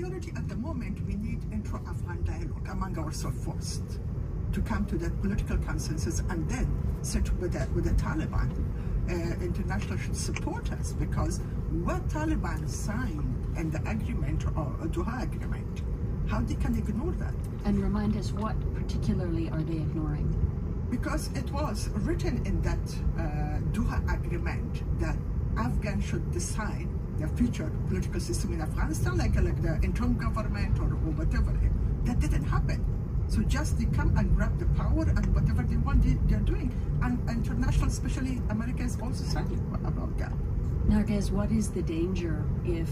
priority at the moment, we need intra-Afghan dialogue among ourselves first to come to that political consensus and then sit with the Taliban. International should support us because what Taliban signed in the agreement or Doha agreement, how they can ignore that? And remind us, what particularly are they ignoring? Because it was written in that Doha agreement that Afghans should decide the future political system in Afghanistan, like the interim government or whatever. That didn't happen. So just they come and grab the power and whatever they want, they're doing. And international, especially America, is also silent about that. Narges, what is the danger if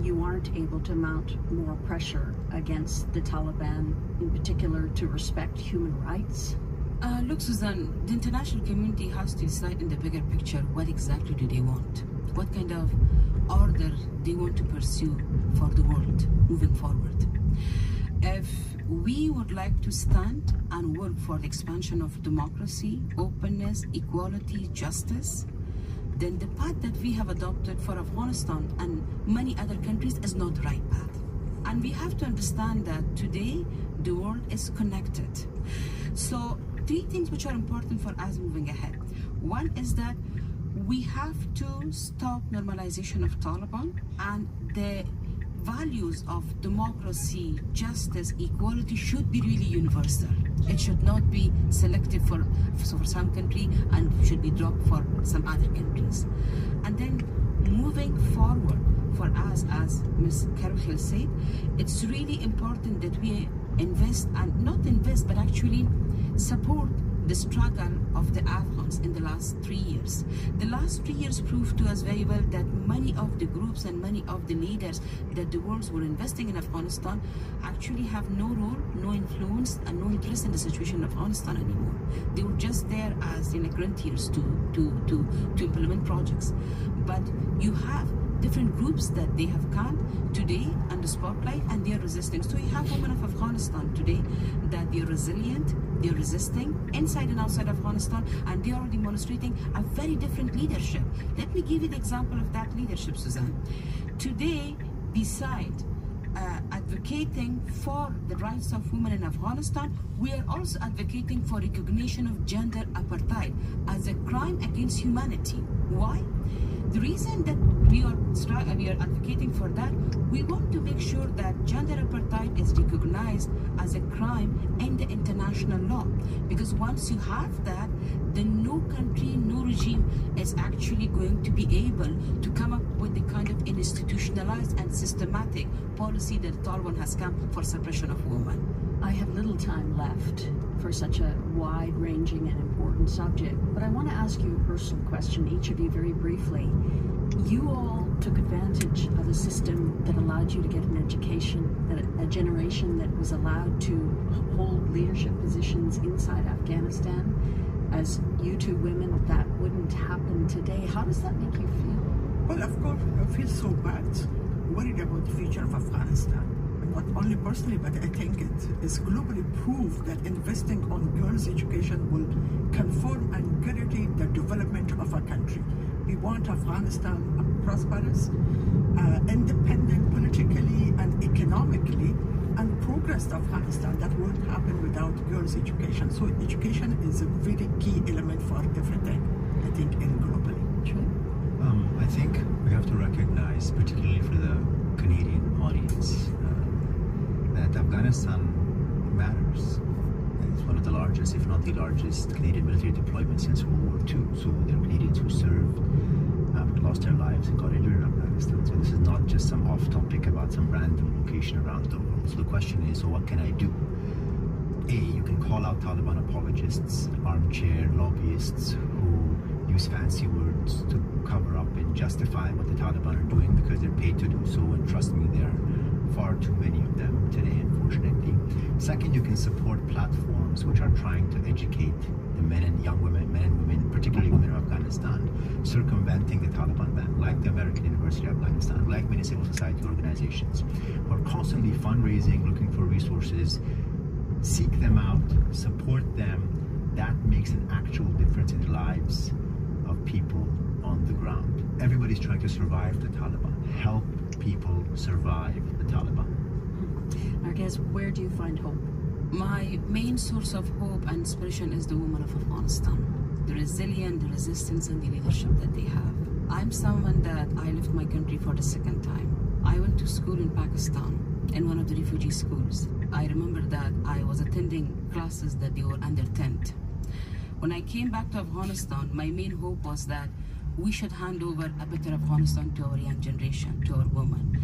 you aren't able to mount more pressure against the Taliban, in particular to respect human rights? Look, Suzanne, the international community has to decide in the bigger picture what exactly do they want, what kind of order they want to pursue for the world moving forward. If we would like to stand and work for the expansion of democracy, openness, equality, justice, then the path that we have adopted for Afghanistan and many other countries is not the right path. And we have to understand that today the world is connected. So three things which are important for us moving ahead. One is that we have to stop normalization of Taliban, and the values of democracy, justice, equality should be really universal. It should not be selective for some country and should be dropped for some other countries. And then moving forward for us, as Ms. Carvajal said, it's really important that we invest, and not invest, but actually support the struggle of the Afghans in the last 3 years. The last 3 years proved to us very well that many of the groups and many of the leaders that the world were investing in Afghanistan actually have no role, no influence, and no interest in the situation of Afghanistan anymore. They were just there as volunteers to implement projects. But you have different groups that they have come today under spotlight and they are resisting. So you have women of Afghanistan today that they are resilient, they are resisting inside and outside Afghanistan, and they are demonstrating a very different leadership. Let me give you the example of that leadership, Suzanne. Today, beside advocating for the rights of women in Afghanistan, we are also advocating for recognition of gender apartheid as a crime against humanity. Why? The reason that we are advocating for that, we want to make sure that gender apartheid is recognized as a crime in the international law. Because once you have that, then no country, no regime is actually going to be able to come up with the kind of institutionalized and systematic policy that the Taliban has come for suppression of women. I have little time left for such a wide-ranging and important subject, but I want to ask you a personal question, each of you very briefly. You all took advantage of a system that allowed you to get an education, a generation that was allowed to hold leadership positions inside Afghanistan. As you two women, that wouldn't happen today. How does that make you feel? Well, of course, I feel so bad, worried about the future of Afghanistan. Not only personally, but I think it is globally proved that investing on girls' education will confirm and guarantee the development of a country. We want Afghanistan prosperous, independent politically and economically, and progressed Afghanistan. That won't happen without girls' education. So education is a very key element for everything, I think, in globally. I think we have to recognize, particularly for the Canadian audience, that Afghanistan matters. It's one of the largest, if not the largest, Canadian military deployment since World War II. So there are Canadians who served, lost their lives and got injured in Afghanistan. So this is not just some off-topic about some random location around the world. So the question is, so what can I do? A, you can call out Taliban apologists, armchair lobbyists who use fancy words to cover up and justify what the Taliban are doing because they're paid to do so, and trust me, there are far too many of them today, unfortunately. Second, you can support platforms which are trying to educate the men and women, particularly women of Afghanistan, circumventing the Taliban ban, like the American University of Afghanistan, like many civil society organizations, who are constantly fundraising, looking for resources. Seek them out, support them. That makes an actual difference in the lives of people on the ground. Everybody's trying to survive the Taliban. Help people survive the Taliban. Narges, where do you find hope? My main source of hope and inspiration is the women of Afghanistan. The resilience, the resistance, and the leadership that they have. I'm someone that I left my country for the second time. I went to school in Pakistan, in one of the refugee schools. I remember that I was attending classes that they were under 10. When I came back to Afghanistan, my main hope was that we should hand over a better Afghanistan to our young generation, to our women.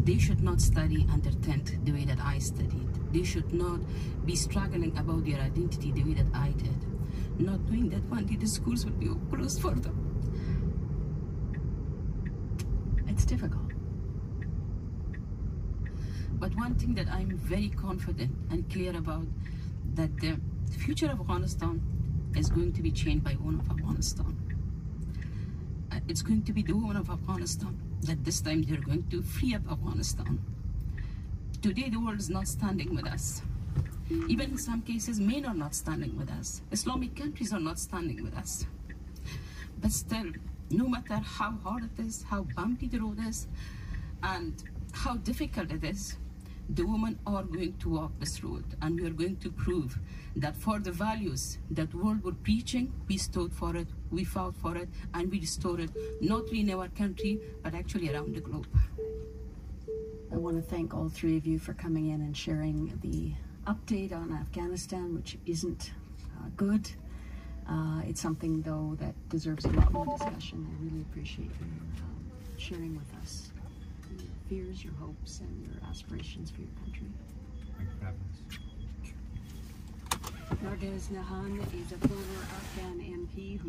They should not study under 10th the way that I studied. They should not be struggling about their identity the way that I did. Not knowing that one day the schools will be closed for them. It's difficult. But one thing that I'm very confident and clear about, that the future of Afghanistan is going to be changed by women of Afghanistan. It's going to be the women of Afghanistan that this time they're going to free up Afghanistan. Today the world is not standing with us. Even in some cases, men are not standing with us. Islamic countries are not standing with us. But still, no matter how hard it is, how bumpy the road is, and how difficult it is, the women are going to walk this road, and we are going to prove that for the values that world were preaching, we stood for it, we fought for it, and we restored it, not only in our country, but actually around the globe. I want to thank all three of you for coming in and sharing the update on Afghanistan, which isn't good. It's something, though, that deserves a lot more discussion. I really appreciate you sharing with us your fears, your hopes, and your aspirations for your country. Thank you for having us. Narges Nahan is a former Afghan MP who